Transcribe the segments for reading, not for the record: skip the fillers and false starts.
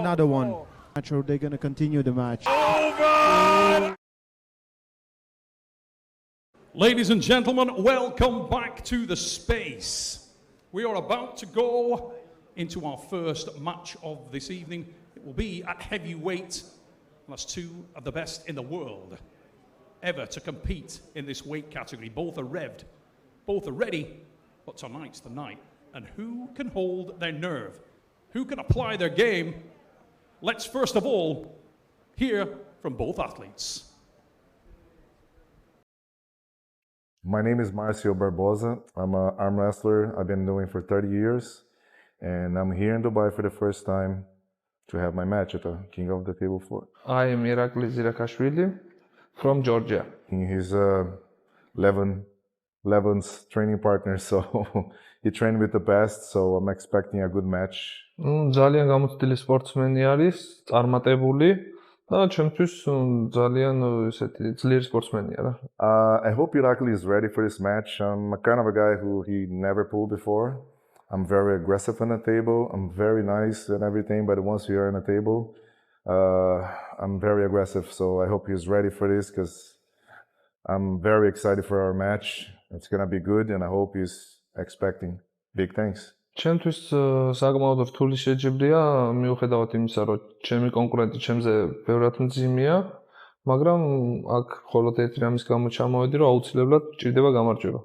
another one. Or they're going to continue the match. Over! Ladies and gentlemen, welcome back to the space. We are about to go into our first match of this evening. It will be at heavyweight. That's two of the best in the world ever to compete in this weight category. Both are revved, both are ready, but tonight's the night. And who can hold their nerve? Who can apply their game? Let's first of all hear from both athletes. My name is Marcio Barboza. I'm an arm wrestler. I've been doing for 30 years. And I'm here in Dubai for the first time to have my match at the King of the Table 4. I am Irakli Zirakashvili from Georgia. He's Levin's training partner, so he trained with the best, so I'm expecting a good match. ძალიან გამოცდილი სპორტსმენი არის, წარმატებული და ჩემთვის ძალიან ესეთი ძლიერი სპორტსმენია რა. I hope Irakli is ready for this match. I'm a kind of a guy who he never pulled before. I'm very aggressive on the table. I'm very nice and everything, but once we are on the table, I'm very aggressive. So I hope he's ready for this because I'm very excited for our match. It's gonna be good, and I hope he's expecting big things. ჩემთვის საკმაოდ რთული შეჯიბრია, მიუხედავად იმისა, რომ ჩემი კონკურენტი ჩემზე ბევრად მძიმეა, მაგრამ აქ მხოლოდ ერთი რამის გამო ჩამოვედი, რომ აუცილებლად ჭირდება გამარჯვება.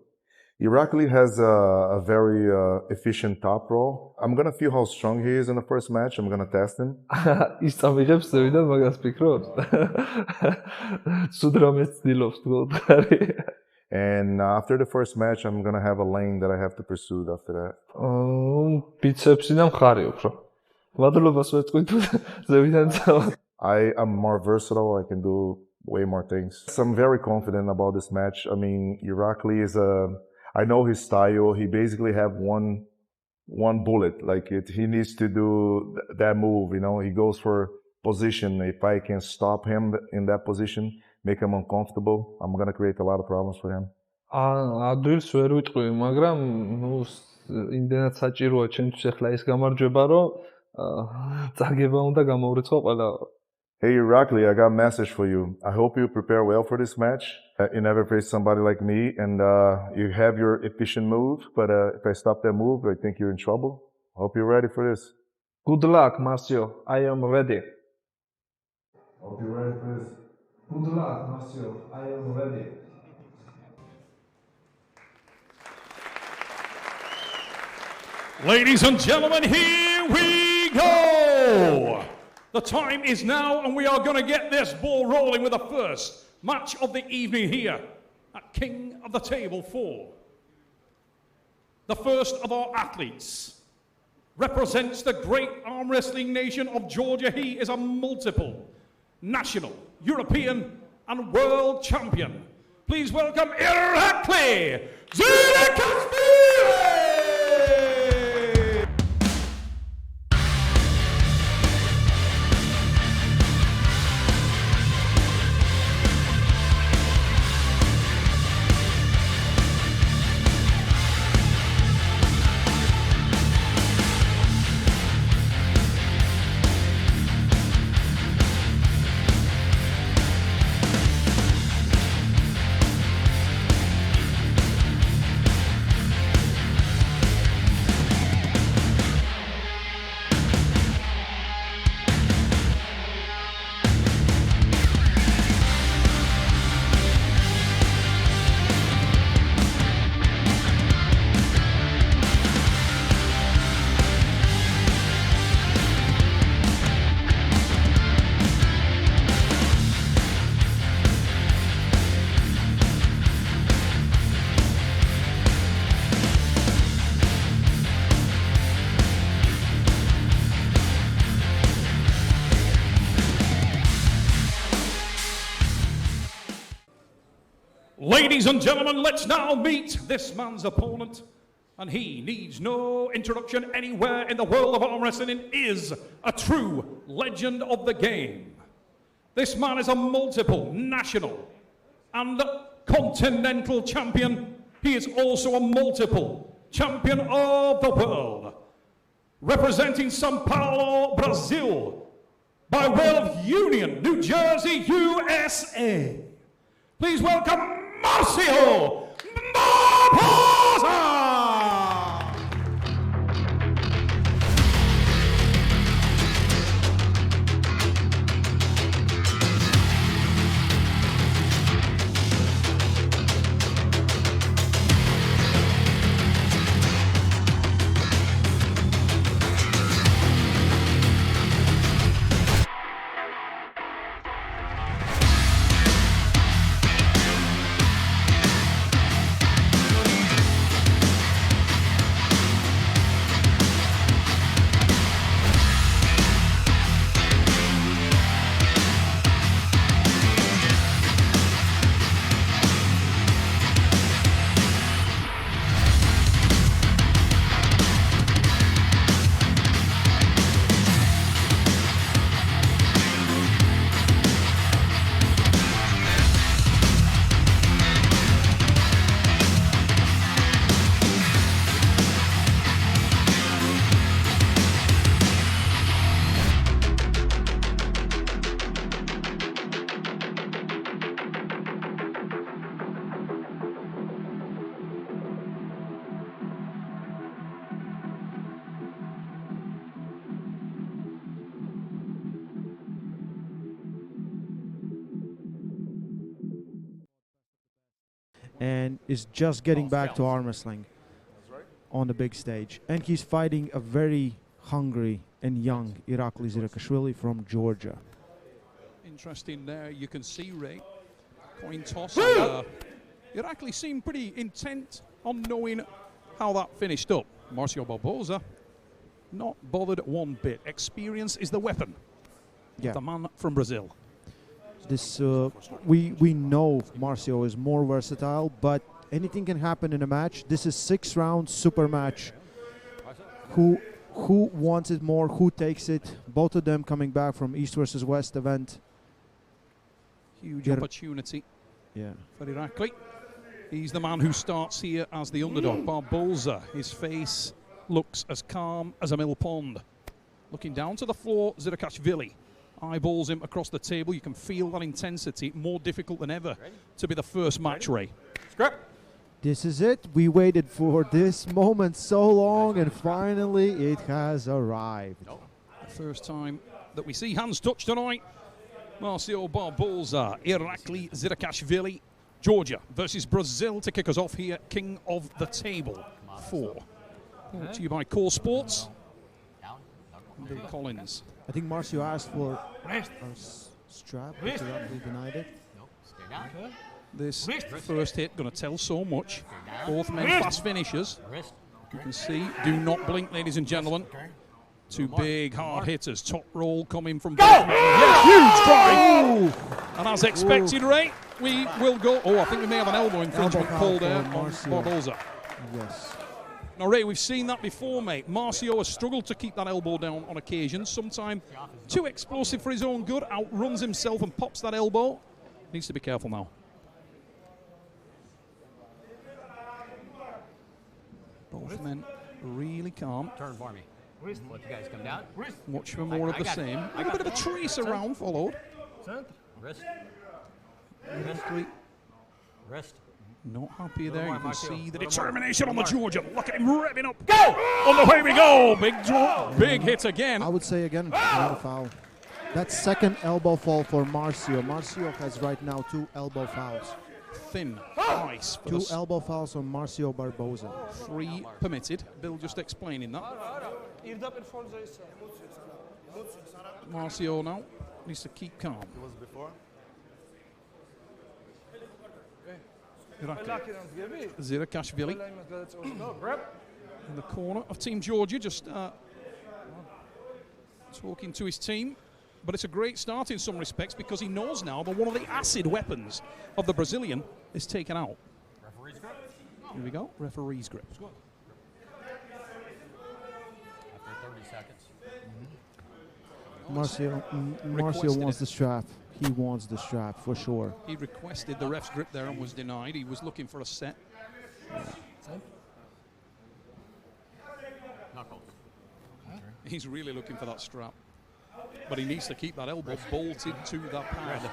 Irakli has a very efficient top roll. I'm gonna feel how strong he is in the first match. I'm gonna test him. ის წამიღებს ზევიდან მაგას ფიქრობ? სულ რამეს ცდილობს თქო. And after the first match, I'm gonna have a lane that I have to pursue after that. ბიცეპსიდან მხარი უფრო. ვადლობას ვეთქვი თუ ზევიდან წავა. I am more versatile. I can do way more things. So I'm very confident about this match. I mean, Irakli is I know his style. He basically have one bullet. Like he needs to do that move. You know, he goes for position. If I can stop him in that position, make him uncomfortable, I'm gonna create a lot of problems for him. ადვილს ვერ ვიტყვი, მაგრამ იმდენად საჭიროა ჩემთვის ახლა ეს გამარჯვება, რომ წაგება უნდა გამოვრიცხო ყველა. Hey Irakli, I got a message for you. I hope you prepare well for this match. You never faced somebody like me, and you have your efficient move, but if I stop that move, I think you're in trouble. I hope you're ready for this. Good luck, Marcio. I am ready. Hope you're ready for this. Good luck, Marcio. I am ready. Ladies and gentlemen, here we go! The time is now, and we are going to get this ball rolling with the first match of the evening here at King of the Table 4. The first of our athletes represents the great arm wrestling nation of Georgia. He is a multiple national, European, and world champion. Please welcome Irakli Zirakashvili! Ladies and gentlemen, let's now meet this man's opponent. And he needs no introduction anywhere in the world of arm wrestling, is a true legend of the game. This man is a multiple national and continental champion. He is also a multiple champion of the world. Representing São Paulo, Brazil, by way of Union, New Jersey, USA. Please welcome Marcio Barboza! And is just getting back to arm wrestling on the big stage. And he's fighting a very hungry and young Irakli Zirakashvili from Georgia. Interesting there, you can see, Ray, coin toss. Irakli seemed pretty intent on knowing how that finished up. Marcio Barboza, not bothered one bit. Experience is the weapon. Yeah. The man from Brazil. This we know Marcio is more versatile, but anything can happen in a match. This is 6-round super match. Who wants it more? Who takes it? Both of them coming back from East versus West event. Huge opportunity for Irakli. He's the man who starts here as the underdog. Barboza, his face looks as calm as a mill pond. Looking down to the floor, Zirakashvili eyeballs him across the table. You can feel that intensity, more difficult than ever to be the first match, Ray. Script. This is it. We waited for this moment so long, and finally it has arrived. The first time that we see hands touch tonight. Marcio Barboza, Irakli Zirakashvili, Georgia versus Brazil to kick us off here. King of the Table 4. Brought to you by Core Sports. Bill Collins. I think Marcio asked for a strap, but Irakli denied it. This first hit going to tell so much. Both men fast finishers. You can see, do not blink, ladies and gentlemen. Two big hard hitters. Top roll coming from both men. Yeah, huge drive. And as expected, Ray, we will go. Oh, I think we may have an elbow infringement called there on Barboza. Yes. Now, Ray, we've seen that before, mate. Marcio has struggled to keep that elbow down on occasion. Sometimes too explosive for his own good. Outruns himself and pops that elbow. Needs to be careful now. Both men really calm. Turn for me. Let the guys come down. Watch for more of the same. A little bit of a trace around followed. Wrist. Wrist. Not happy there. You can see the determination on the Georgian. Look at him revving up. Go! On the way we go. Big drop. Big hit again. I would say again, another foul. That's second elbow fall for Marcio. Marcio has right now 2 elbow fouls. Thin ice. 2 elbow fouls on Marcio Barboza. 3 permitted. Bill just explaining that. Marcio now needs to keep calm. Zirakashvili in the corner of Team Georgia, just talking to his team. But it's a great start in some respects because he knows now that one of the acid weapons of the Brazilian is taken out. Referee's grip. Here we go, referee's grip. After 30 seconds. Marcio wants the strap. He wants the strap for sure. He requested the ref's grip there and was denied. He was looking for a set. Knuckles. He's really looking for that strap. but he needs to keep that elbow bolted to the pad.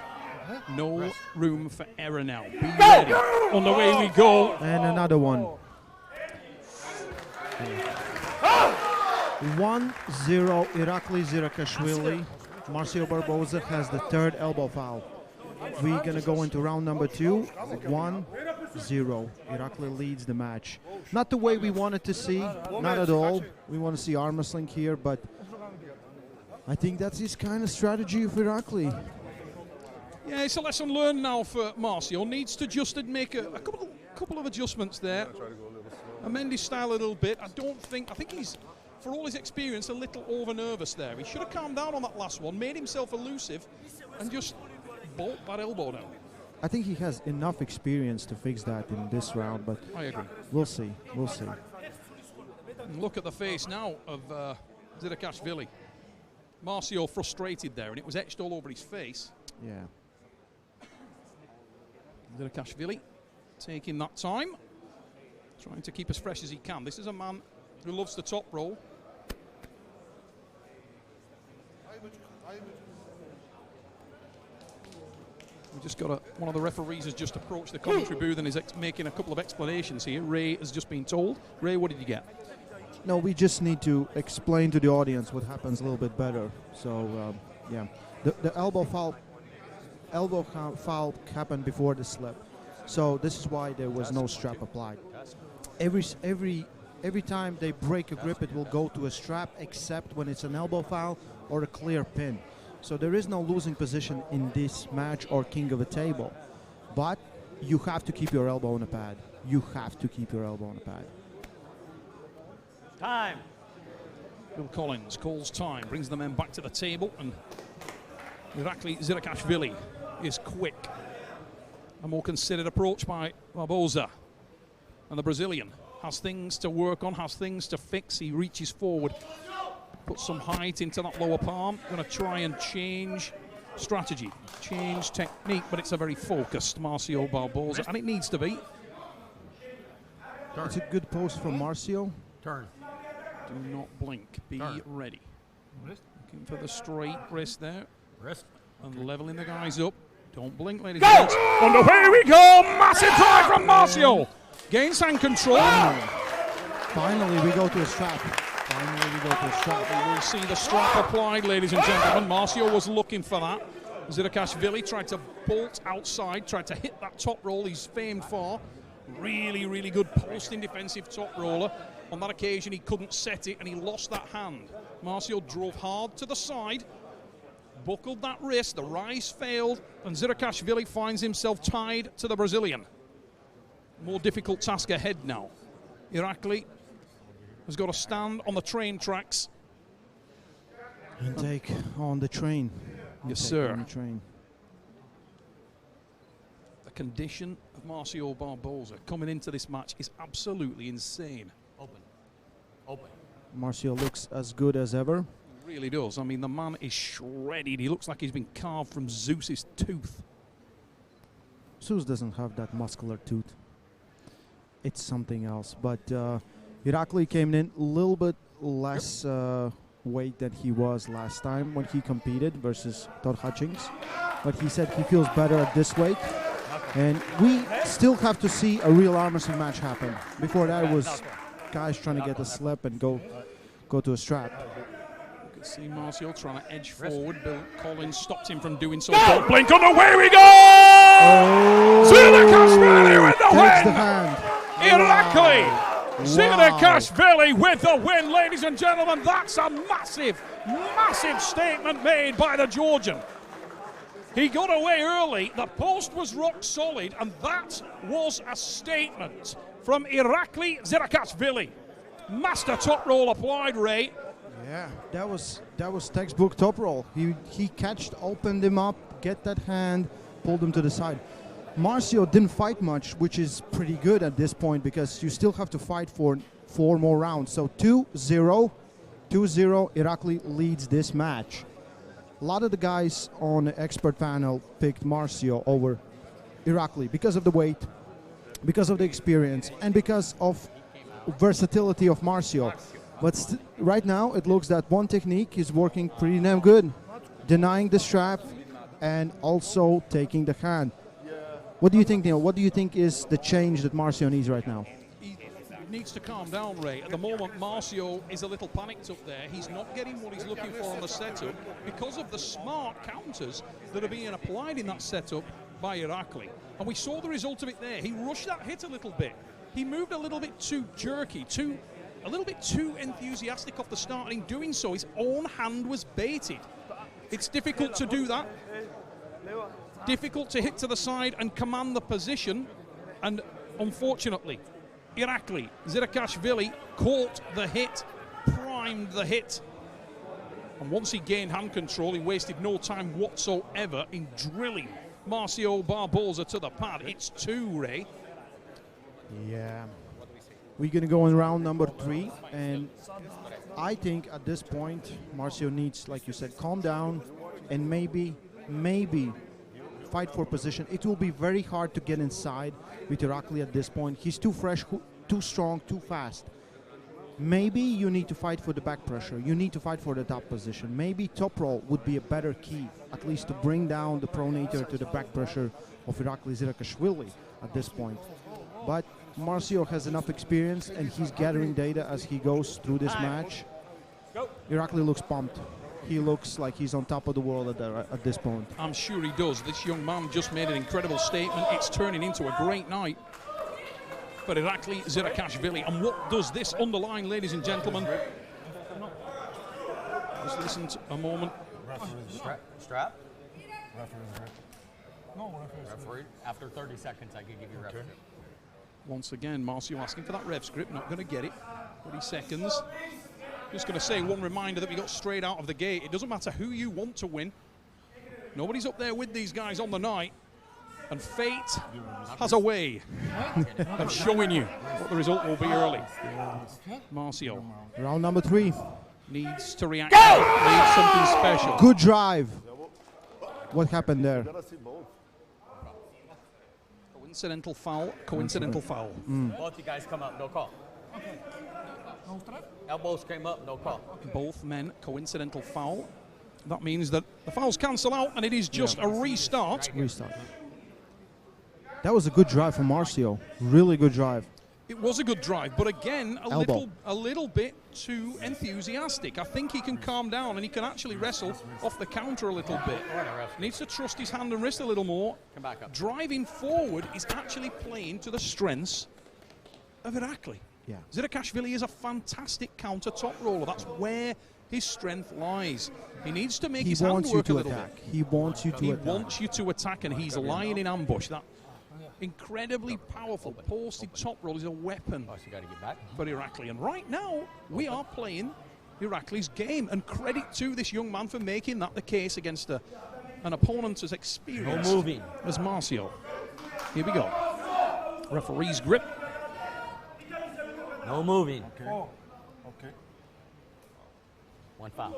No room for error now. Be ready. On the way we go. And another one. 1-0 Irakli Zirakashvili. Marcio Barboza has the third elbow foul. We're going to go into round number 2. 1-0. Irakli leads the match. Not the way we wanted to see. Not at all. We want to see Armwrestling here, but I think that's his kind of strategy of Irakli. Yeah, it's a lesson learned now for Marcio. Needs to just make a couple of adjustments there. Amend his style a little bit. I think he's, for all his experience, a little over nervous there. He should have calmed down on that last one, made himself elusive, and just bolt that elbow down. I think he has enough experience to fix that in this round, but I agree. We'll see. We'll see. And look at the face now of Zirakashvili. Marcio frustrated there, and it was etched all over his face. Yeah. Zirakashvili taking that time, trying to keep as fresh as he can. This is a man who loves the top roll. We just got one of the referees has just approached the commentary booth and is making a couple of explanations here. Ray has just been told. Ray, what did you get? No, we just need to explain to the audience what happens a little bit better. So, yeah, the elbow foul happened before the slip. So this is why there was no strap applied. Every time they break a grip, it will go to a strap, except when it's an elbow foul or a clear pin. So there is no losing position in this match or king of a table. But you have to keep your elbow on the pad. You have to keep your elbow on the pad. Time. Bill Collins calls time, brings the men back to the table, and Irakli Zirakashvili is quick. A more considered approach by Barboza. And the Brazilian has things to work on, has things to fix. He reaches forward, puts some height into that lower palm. Going to try and change strategy, change technique, but it's a very focused Marcio Barboza, and it needs to be. It's a good post from Marcio. Turn. Do not blink. Be ready. Looking for the straight wrist there. Wrist. And leveling the guys up. Don't blink, ladies and gents. And away we go! Massive drive from Marcio. Gains hand control. Finally, we go to a strap. Finally, we go to a strap. We will see the strap applied, ladies and gentlemen. Marcio was looking for that. Zirakashvili tried to bolt outside, tried to hit that top roll he's famed for. Really, really good posting defensive top roller. On that occasion, he couldn't set it, and he lost that hand. Marcio drove hard to the side, buckled that wrist, the rise failed, and Zirakashvili finds himself tied to the Brazilian. More difficult task ahead now. Irakli has got to stand on the train tracks. And take on the train. Yes, sir. On the train. The condition of Marcio Barboza coming into this match is absolutely insane. Open. Open. Marcio looks as good as ever. He really does. I mean, the man is shredded. He looks like he's been carved from Zeus's tooth. Zeus doesn't have that muscular tooth. It's something else. But Irakli came in a little bit less weight than he was last time when he competed versus Todd Hutchings. But he said he feels better at this weight. And we still have to see a real Armwrestling match happen. Before that was guys trying to get a slip and go to a strap. You can see Marcio trying to edge forward. Bill Collins stopped him from doing so. Don't blink on the way we go! Zirakashvili with the Takes win! the hand. Irakli! Wow. Zirakashvili with the win, ladies and gentlemen. That's a massive, massive statement made by the Georgian. He got away early, the post was rock solid, and that was a statement from Irakli Zirakashvili. Master top roll applied, Ray. Yeah, that was textbook top roll. He catched, opened him up, get that hand, pulled him to the side. Marcio didn't fight much, which is pretty good at this point because you still have to fight for 4 more rounds. So 2-0, Irakli leads this match. A lot of the guys on the expert panel picked Marcio over Irakli because of the weight, because of the experience, and because of versatility of Marcio. But right now, it looks that one technique is working pretty damn good. Denying the strap and also taking the hand. What do you think, Neil? What do you think is the change that Marcio needs right now? He needs to calm down, Ray. At the moment, Marcio is a little panicked up there. He's not getting what he's looking for on the setup because of the smart counters that are being applied in that setup by Irakli. And we saw the result of it there. He rushed that hit a little bit. He moved a little bit too jerky, a little bit too enthusiastic off the start, and in doing so, his own hand was baited. It's difficult to do that. Difficult to hit to the side and command the position. And unfortunately, Irakli, Zirakashvili caught the hit, primed the hit. And once he gained hand control, he wasted no time whatsoever in drilling Marcio Barboza to the pad. It's 2, Ray. Yeah. We're going to go in round number 3. And I think at this point, Marcio needs, like you said, calm down and maybe fight for position. It will be very hard to get inside with Irakli at this point. He's too fresh, too strong, too fast. Maybe you need to fight for the back pressure. You need to fight for the top position. Maybe top roll would be a better key, at least to bring down the pronator to the back pressure of Irakli Zirakashvili at this point. But Marcio has enough experience and he's gathering data as he goes through this match. Irakli looks pumped. He looks like he's on top of the world at this point. I'm sure he does. This young man just made an incredible statement. It's turning into a great night for Irakli Zirakashvili. And what does this underline, ladies and gentlemen? Just listen to a moment. Strap? Referee. After 30 seconds, I can give you referee. Once again, Marcio asking for that rev script. Not going to get it. 30 seconds. Just going to say one reminder that we got straight out of the gate. It doesn't matter who you want to win. Nobody's up there with these guys on the night. And fate has a way of showing you what the result will be early. Marcio. Round number 3. Needs to react. Needs something special. Good drive. What happened there? Coincidental foul. Coincidental foul. Both you guys come up, no call. Elbows came up, no call. Both men, coincidental foul. That means that the fouls cancel out and it is just a restart. That was a good drive from Marcio. Really good drive. It was a good drive, but again, a little bit too enthusiastic. I think he can calm down and he can actually wrestle off the counter a little bit. Needs to trust his hand and wrist a little more. Come back up. Driving forward is actually playing to the strengths of Irakli. Yeah. Zirakashvili is a fantastic counter top roller. That's where his strength lies. He needs to make his hand work a little bit. He wants you to attack. He wants you to attack, and he's lying in ambush. That incredibly powerful posted top roll is a weapon for Irakli. And right now, we are playing Irakli's game. And credit to this young man for making that the case against an opponent as experienced as Marcio. Here we go. Referee's grip. No moving. Okay. One foul.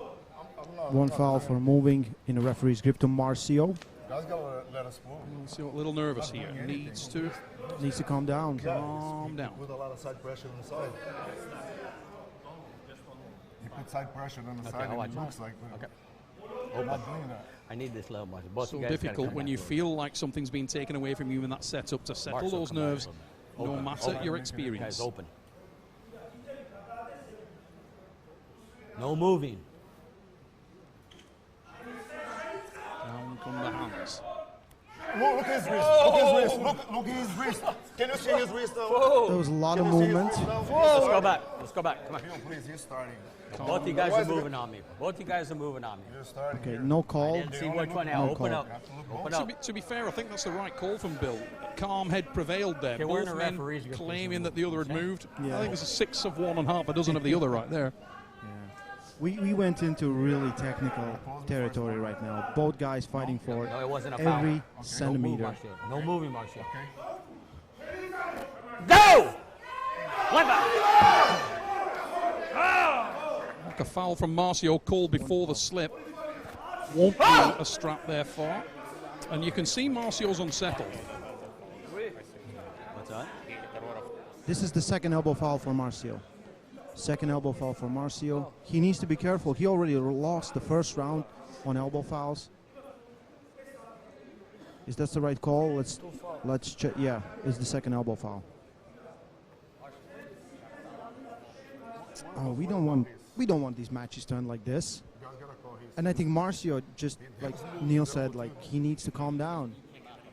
One foul for moving in the referee's grip to Marcio. Guys gotta let us move. Marcio a little nervous here. Needs to calm down. Calm down. With a lot of side pressure on the side. You put side pressure on the side and it looks like we're not doing that. I need this level, Marcio. Both So you guys difficult when you feel like something's been taken away from you in that setup to settle those nerves, no matter your experience. Guys open. No moving. Down come the hands. Look at his wrist. Look at his wrist. Look at his wrist. Can you see his wrist now? There was a lot of movement. Let's go back. Let's go back. Come on. Please, he's starting. Both you guys are moving on me. Both you guys are moving on me. You're starting. Okay, no call. See which one now. Open call. up. Open up. To be fair, I think that's the right call from Bill. Calm head prevailed there. Okay, we're in Both a men referee's grip. claiming that the other had moved. Yeah. I think there's a 6 of one and half a dozen of the other right there. We went into really technical territory right now. Both guys fighting for No, it wasn't a foul. every centimeter. No moving, Marcio. Go! One back. Like a foul from Marcio called before the slip. Won't be a strap there for. And you can see Marcio's unsettled. What's that? This is the second elbow foul for Marcio. Second elbow foul for Marcio. He needs to be careful. He already lost the first round on elbow fouls. Is that the right call? Let's check. Yeah, it's the second elbow foul. Oh, we don't want these matches to end like this. And I think Marcio, just like Neil said, like he needs to calm down.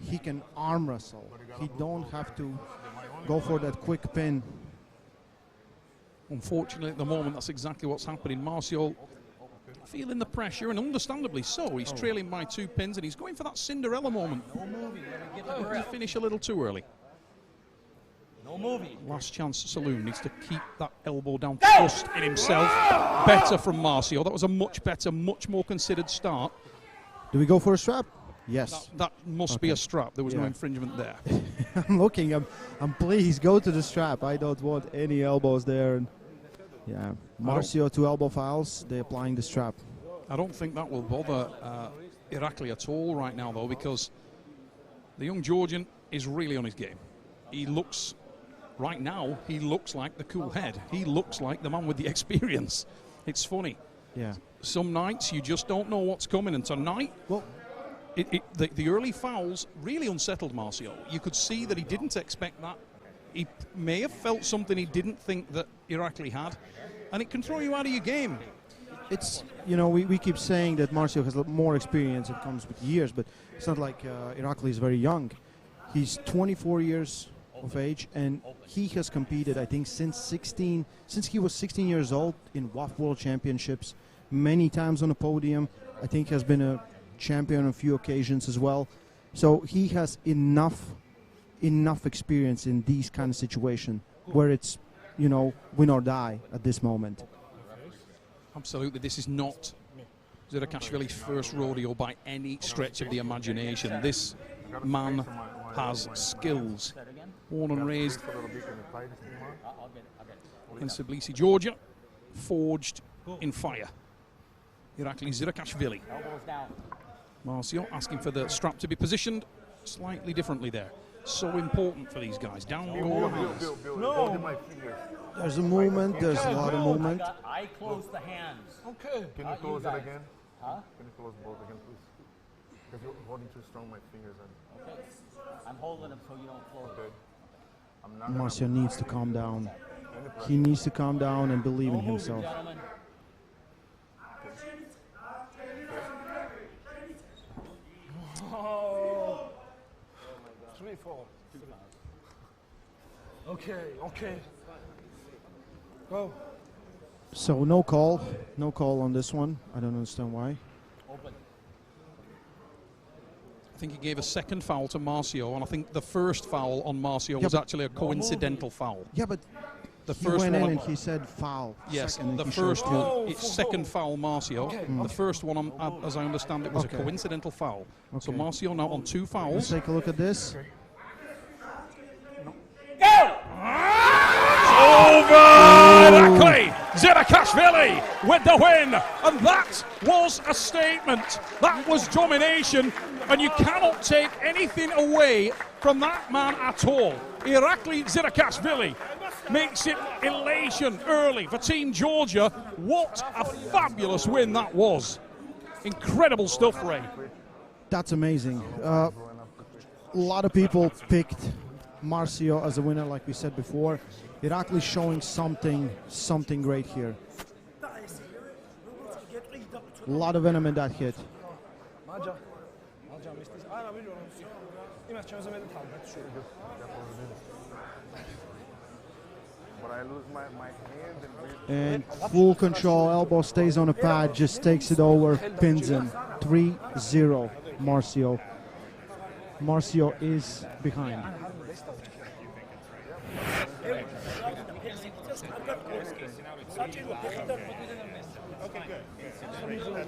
He can arm wrestle. He don't have to go for that quick pin. Unfortunately, at the moment, that's exactly what's happening. Marcio feeling the pressure, and understandably so. He's trailing by 2 pins, and he's going for that Cinderella moment. No moving. Let me get the He finished a little too early. No moving. Last chance Saloon needs to keep that elbow down, trust in himself. Better from Marcio. That was a much better, much more considered start. Do we go for a strap? Yes. That must be a strap. There was no infringement there. I'm looking. I'm please go to the strap. I don't want any elbows there. And yeah, Marcio 2 elbow fouls. They're applying the strap. I don't think that will bother Irakli at all right now, though, because the young Georgian is really on his game. He looks, right now, he looks like the cool head. He looks like the man with the experience. It's funny. Yeah. Some nights you just don't know what's coming, and tonight, well, the early fouls really unsettled Marcio. You could see that he didn't expect that. He may have felt something he didn't think that Irakli had, and it can throw you out of your game. It's, you know, we keep saying that Marcio has more experience. It comes with years, but it's not like Irakli is very young. He's 24 years of age, and he has competed, I think, since he was 16 years old in WAF World Championships, many times on a podium. I think has been a champion on a few occasions as well. So he has enough experience in these kind of situations where it's, you know, win or die at this moment. Absolutely, this is not Zirakashvili's first rodeo by any stretch of the imagination. This man has skills. Born and raised in Tbilisi, Georgia, forged in fire. Irakli Zirakashvili. Marcio asking for the strap to be positioned slightly differently there. So important for these guys. Down the all hands. No. There's a movement. There's a lot of movement. I close the hands. Okay. Can you close it again? Huh? Can you close both again, please? Because you're holding too strong my fingers. And Okay. I'm holding them so you don't close. okay. I'm not Marcio needs to calm down. He needs to calm down and believe in himself. Gentlemen. Oh. 3, 4. Okay, okay. Go. So no call on this one. I don't understand why. Open. I think he gave a second foul to Marcio, and I think the first foul on Marcio was actually a coincidental foul. Yeah, but The he first went in one, and he said foul. yes, Second, the he showed first two. one, it's second foul Marcio. The first one, as I understand it, was Okay. a coincidental foul. So Okay. Marcio now on 2 Let's fouls. take a look at this. Irakli Zirakashvili with the win, and that was a statement. That was domination, and you cannot take anything away from that man at all. Irakli Zirakashvili makes it elation early for Team Georgia. What a fabulous win that was. Incredible stuff, Ray. That's amazing. A lot of people picked Marcio as a winner, like we said before. Irakli showing something great here. A lot of venom in that hit. But I lose my hand And full control, elbow stays on the pad, just takes it over, pins him. 3-0, Marcio. Marcio is behind.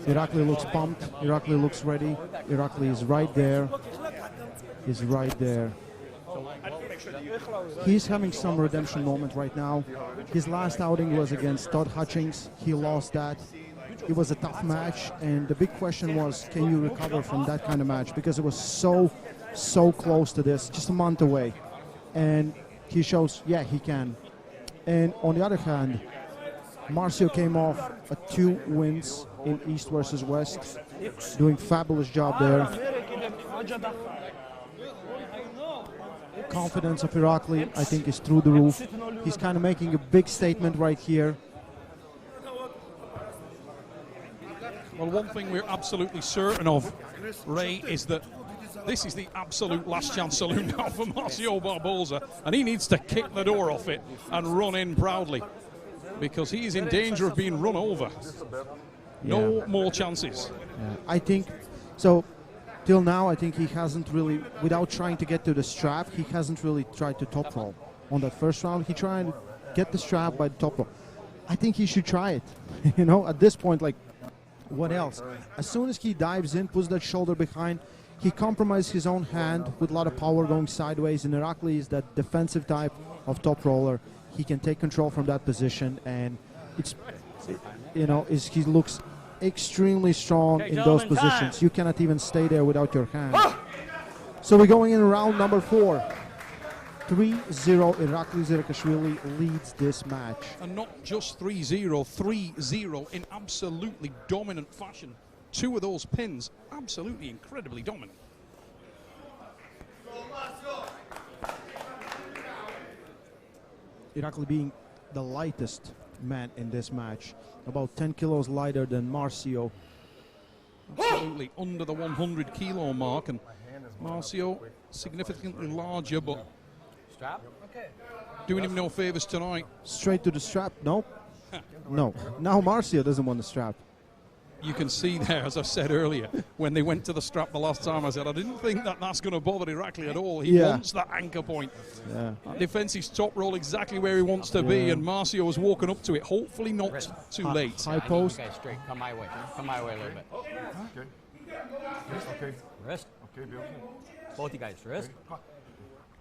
Irakli looks pumped. Irakli looks ready. Irakli is right there. He's right there. He's having some redemption moment right now. His last outing was against Todd Hutchings. He lost that. It was a tough match, and the big question was, can you recover from that kind of match? Because it was so close to this, just a month away. And he shows, yeah, he can. And on the other hand, Marcio came off 2 wins in East versus West, doing fabulous job there. Confidence of Irakli, I think, is through the roof. He's kind of making a big statement right here. Well, one thing we're absolutely certain of, Ray, is that this is the absolute last chance saloon now for Marcio Barboza, and he needs to kick the door off it and run in proudly, because he is in danger of being run over. No more chances. Yeah. I think, so till now, I think he hasn't really, without trying to get to the strap, he hasn't really tried to top roll. On that first round, he tried to get the strap by the top roll. I think he should try it. You know, at this point, like, what else? As soon as he dives in, puts that shoulder behind, he compromises his own hand with a lot of power going sideways. And Irakli is that defensive type of top roller. He can take control from that position, and he looks extremely strong in those positions. You cannot even stay there without your hand. So we're going in round number 4. 3-0, Irakli Zirakashvili leads this match. And not just 3-0, 3-0 in absolutely dominant fashion. 2 of those pins, absolutely incredibly dominant. Irakli being the lightest man in this match, about 10 kilos lighter than Marcio. Absolutely under the 100 kilo mark, and Marcio significantly larger, but doing him no favors tonight. Straight to the strap? No. No. Now Marcio doesn't want the strap. You can see there, as I said earlier, when they went to the strap the last time, I said I didn't think that's going to bother Irakli at all. He wants that anchor point. Yeah. That defends his top roll exactly where he wants to be, and Marcio was walking up to it, hopefully not too late. High post. You guys straight. Come my way. Come my way a little bit. Okay. Wrist. Okay, Bill. Both you guys. Wrist.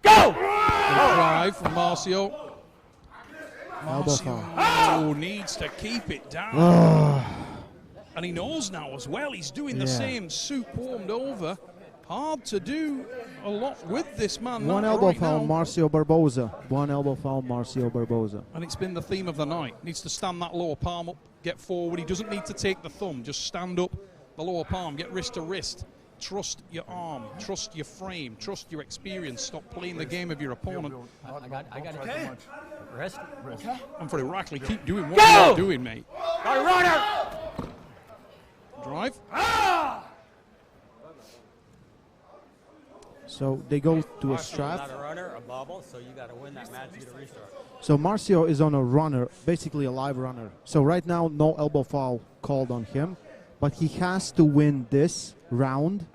Go! Drive from Marcio. Elbow Marcio needs to keep it down. And he knows now as well, he's doing the same soup warmed over. Hard to do a lot with this man. One elbow foul, Marcio Barboza. One elbow foul, Marcio Barboza. And it's been the theme of the night. Needs to stand that lower palm up, get forward. He doesn't need to take the thumb, just stand up the lower palm, get wrist to wrist. Trust your arm, trust your frame, trust your experience. Stop playing the game of your opponent. I got it. Okay. Wrist. Okay. And for Irakli, keep doing what you're doing, mate. Runner. Drive. So they go to a strap. Not a runner, a bubble, so you got to win that match to get a restart. So Marcio is on a runner, basically a live runner. So right now, no elbow foul called on him, but he has to win this round,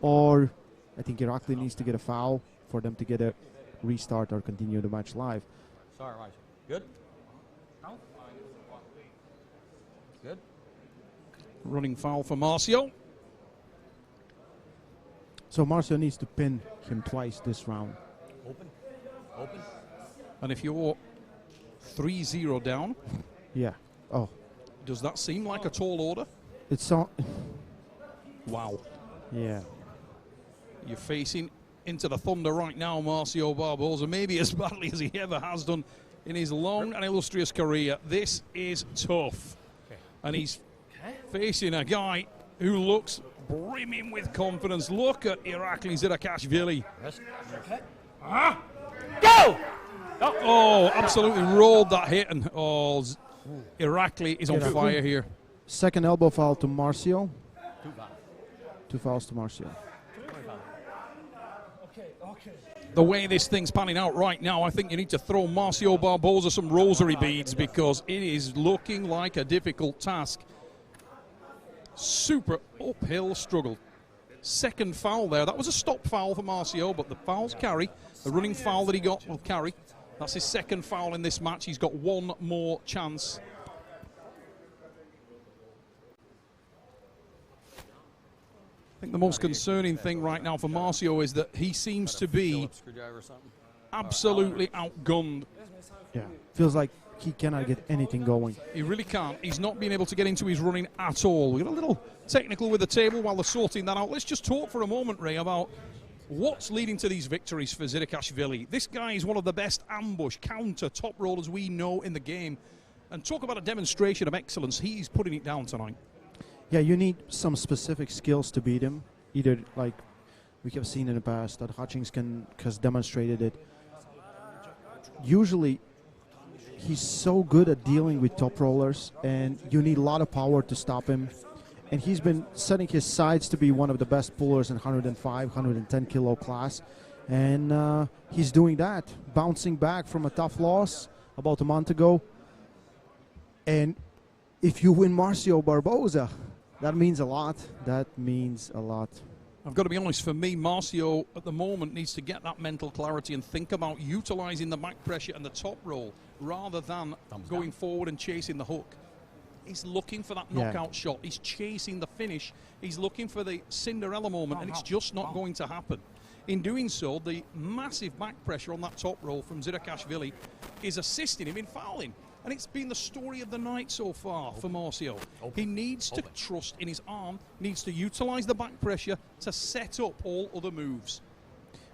or I think Irakli needs to get a foul for them to get a restart or continue the match live. Sorry, Marcio. Good? No? Good? Running foul for Marcio. So Marcio needs to pin him twice this round. Open. And if you're 3-0 down, Yeah. Oh, does that seem like a tall order? it's on. Wow. Yeah. You're facing into the thunder right now, Marcio Barboza, maybe as badly as he ever has done in his long and illustrious career. This is tough. And he's facing a guy who looks brimming with confidence. Look at Irakli Zirakashvili. Go! Oh, absolutely rolled that hit, and Irakli is on fire here. Second elbow foul to Marcio. 2 fouls to Marcio. The way this thing's panning out right now, I think you need to throw Marcio Barboza some rosary beads, because it is looking like a difficult task. Super uphill struggle. Second foul there. That was a stop foul for Marcio, but the fouls carry. The running foul that he got will carry. That's his second foul in this match. He's got one more chance. I think the most concerning thing right now for Marcio is that he seems to be absolutely outgunned. Yeah. Feels like he cannot get anything going. He really can't. He's not been able to get into his running at all. We got a little technical with the table while they're sorting that out. Let's just talk for a moment, Ray, about what's leading to these victories for Zirakashvili. This guy is one of the best ambush, counter, top rollers we know in the game. And talk about a demonstration of excellence. He's putting it down tonight. Yeah, you need some specific skills to beat him. Either, like we have seen in the past, that Hutchings has demonstrated it. Usually, he's so good at dealing with top rollers, and you need a lot of power to stop him. And he's been setting his sights to be one of the best pullers in 105, 110 kilo class. And he's doing that, bouncing back from a tough loss about a month ago. And if you win Marcio Barboza, that means a lot. That means a lot. I've got to be honest, for me, Marcio at the moment needs to get that mental clarity and think about utilizing the back pressure and the top roll rather than going forward and chasing the hook. He's looking for that knockout shot. He's chasing the finish. He's looking for the Cinderella moment, and it's just not going to happen. In doing so, the massive back pressure on that top roll from Zirakashvili is assisting him in fouling. And it's been the story of the night so far for Marcio. He needs to trust in his arm, needs to utilize the back pressure to set up all other moves.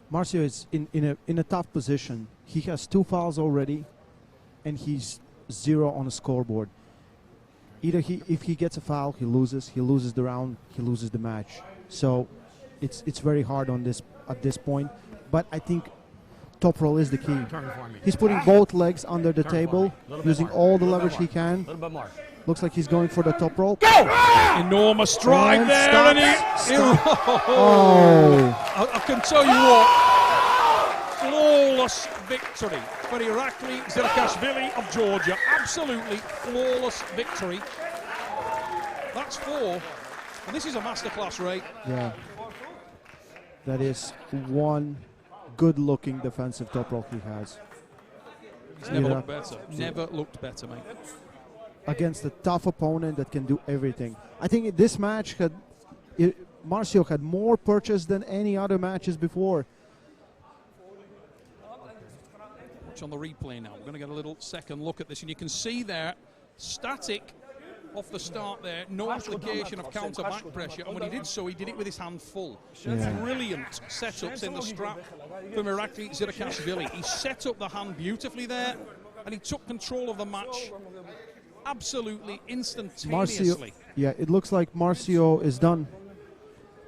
Marcio is in a tough position. He has 2 fouls already, and he's 0 on the scoreboard. Either if he gets a foul, he loses the round, he loses the match. So it's very hard on this at this point. But I think top roll is the key. He's putting both legs under the table, using all the leverage he can. A little bit more. Looks like he's going for the top roll. Go! Enormous strike And there, stop, and I can tell you what, flawless victory for Irakli Zirakashvili of Georgia. Absolutely flawless victory. That's 4, and this is a masterclass, Ray. Yeah, that is one good-looking defensive top roll he has. He's never looked better. Never looked better, mate. Against a tough opponent that can do everything. I think this match Marcio had more purchase than any other matches before. Watch on the replay now. We're going to get a little second look at this, and you can see there, static off the start there, no application of counter back pressure, and when he did so, he did it with his hand full. Yeah. Brilliant setups in the strap from Irakli Zirakashvili. He set up the hand beautifully there, and he took control of the match absolutely instantaneously. Marcio, yeah, it looks like Marcio is done.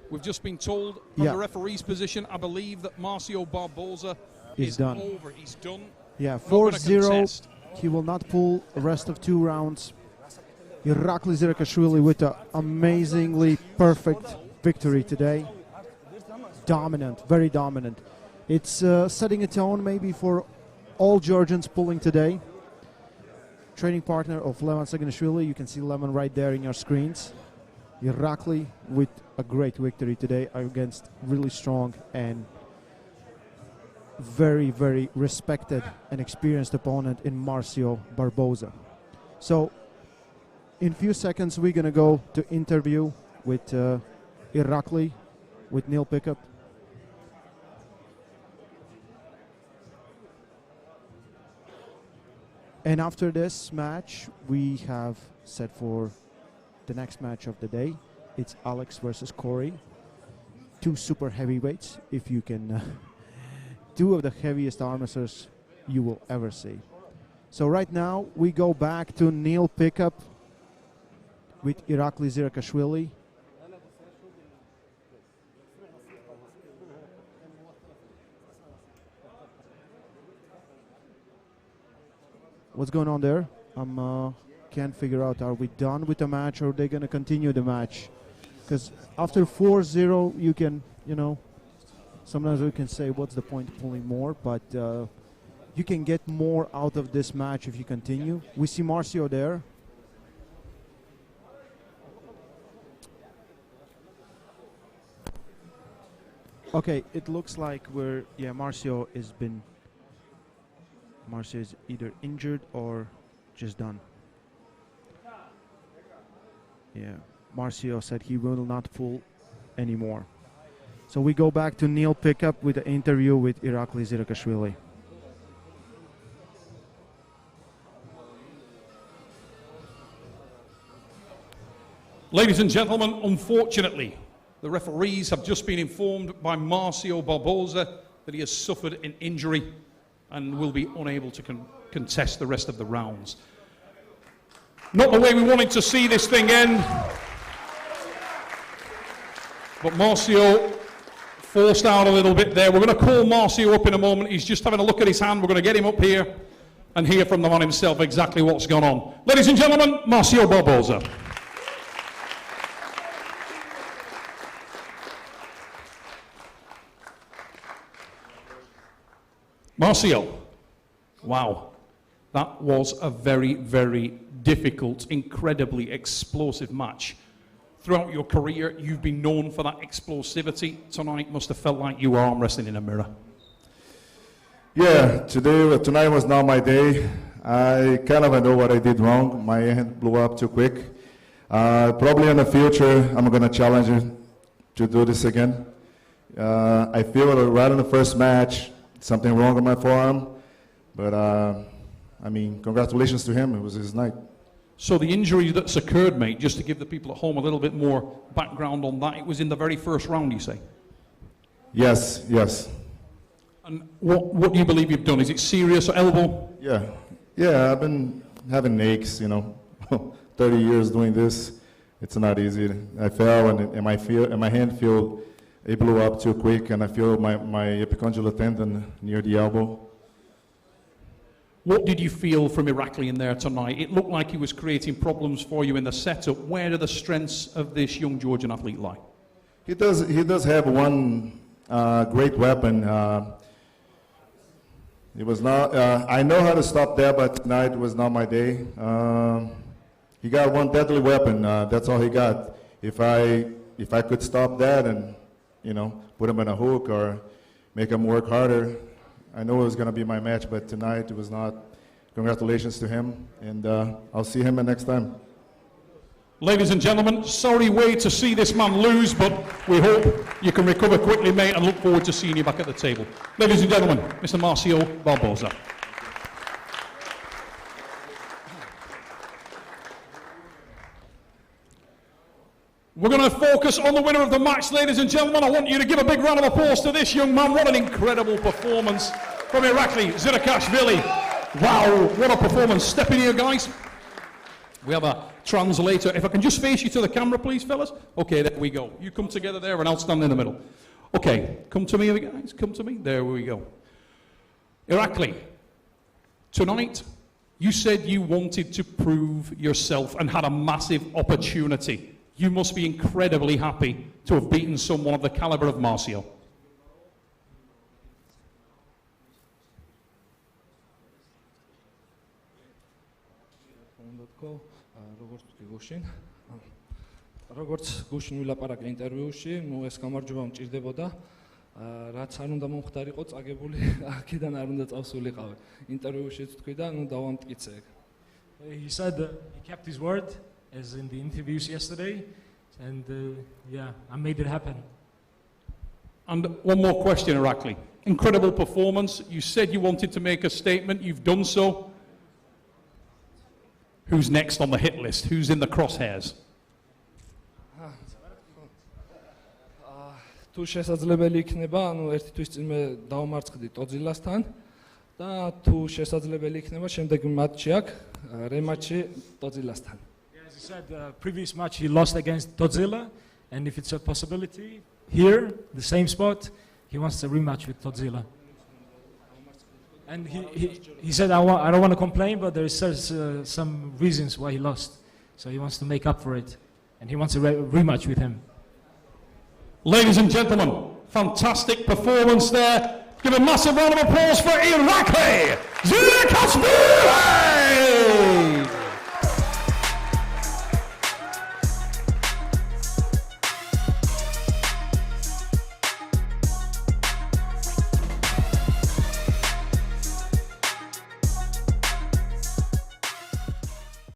We've just been told from the referee's position, I believe that Marcio Barboza is done. over. He's done. Yeah, 4-0. He will not pull the rest of 2 rounds. Irakli Zirakashvili with an amazingly perfect victory today. Dominant, very dominant. It's setting a tone maybe for all Georgians pulling today. Training partner of Levan Saganishvili. You can see Levan right there in your screens. Irakli with a great victory today against really strong and very, very respected and experienced opponent in Marcio Barboza. So in a few seconds, we're going to go to interview with Irakli, with Neil Pickup. And after this match, we have set for the next match of the day. It's Alex versus Corey. 2 super heavyweights, if you can. 2 of the heaviest arm wrestlers you will ever see. So right now, we go back to Neil Pickup with Irakli Zirakashvili. What's going on there? Can't figure out, are we done with the match or are they going to continue the match? Because after 4-0, you can, sometimes we can say what's the point of pulling more, but you can get more out of this match if you continue. We see Marcio there. Okay, it looks like Marcio is either injured or just done. Yeah, Marcio said he will not pull anymore. So we go back to Neil Pickup with the interview with Irakli Zirakashvili. Ladies and gentlemen, unfortunately, the referees have just been informed by Marcio Barboza that he has suffered an injury and will be unable to contest the rest of the rounds. Not the way we wanted to see this thing end. But Marcio forced out a little bit there. We're going to call Marcio up in a moment. He's just having a look at his hand. We're going to get him up here and hear from the man himself exactly what's gone on. Ladies and gentlemen, Marcio Barboza. Marcio, wow, that was a very, very difficult, incredibly explosive match. Throughout your career, you've been known for that explosivity. Tonight must have felt like you were arm wrestling in a mirror. Yeah, tonight was not my day. I kind of know what I did wrong. My hand blew up too quick. Probably in the future, I'm going to challenge you to do this again. I feel right in the first match, something wrong with my forearm. But, I mean, congratulations to him. It was his night. So the injury that's occurred, mate, just to give the people at home a little bit more background on that, it was in the very first round, you say? Yes, yes. And what do you believe you've done? Is it serious or elbow? Yeah, I've been having aches, 30 years doing this. It's not easy. I fell and my hand it blew up too quick, and I feel my epicondylar tendon near the elbow. What did you feel from Irakli in there tonight? It looked like he was creating problems for you in the setup. Where do the strengths of this young Georgian athlete lie? He does have one great weapon. It was not. I know how to stop that, but tonight was not my day. He got one deadly weapon. That's all he got. If I could stop that and put him in a hook or make him work harder, I know it was going to be my match. But tonight it was not. Congratulations to him, and I'll see him next time. Ladies and gentlemen, sorry way to see this man lose, but we hope you can recover quickly, mate, and look forward to seeing you back at the table. Ladies and gentlemen, Mr. Marcio Barboza. We're going to focus on the winner of the match, ladies and gentlemen. I want you to give a big round of applause to this young man. What an incredible performance from Irakli, Zirakashvili. Wow, what a performance. Step in here, guys. We have a translator. If I can just face you to the camera, please, fellas. Okay, there we go. You come together there, and I'll stand in the middle. Okay, come to me, guys. Come to me. There we go. Irakli, tonight, you said you wanted to prove yourself and had a massive opportunity. You must be incredibly happy to have beaten someone of the caliber of Marcio. როგორც გუშინ ვილაპარაკე ინტერვიუში, ეს გამარჯვება მჭირდებოდა, რაც არ უნდა მომხდარიყო წაგებული, აქედან არ უნდა წავსულიყავი. ინტერვიუშიც თქვი და დავამტკიცე. He said he kept his word, as in the interviews yesterday, and I made it happen. And one more question, Irakli. Incredible performance. You said you wanted to make a statement. You've done so. Who's next on the hit list? Who's in the crosshairs? თუ შესაძლებელი იქნება, ერთი თვის წინ მე დავმარცხდი ტოძილასთან და თუ შესაძლებელი იქნება, შემდეგი მატჩი აქვს, რემატჩი ტოძილასთან. As he said, previous match he lost against Todzilla, and if it's a possibility, here, the same spot, he wants a rematch with Todzilla. And he said, I don't want to complain, but there's some reasons why he lost. So he wants to make up for it, and he wants a rematch with him. Ladies and gentlemen, fantastic performance there. Give a massive round of applause for Irakli!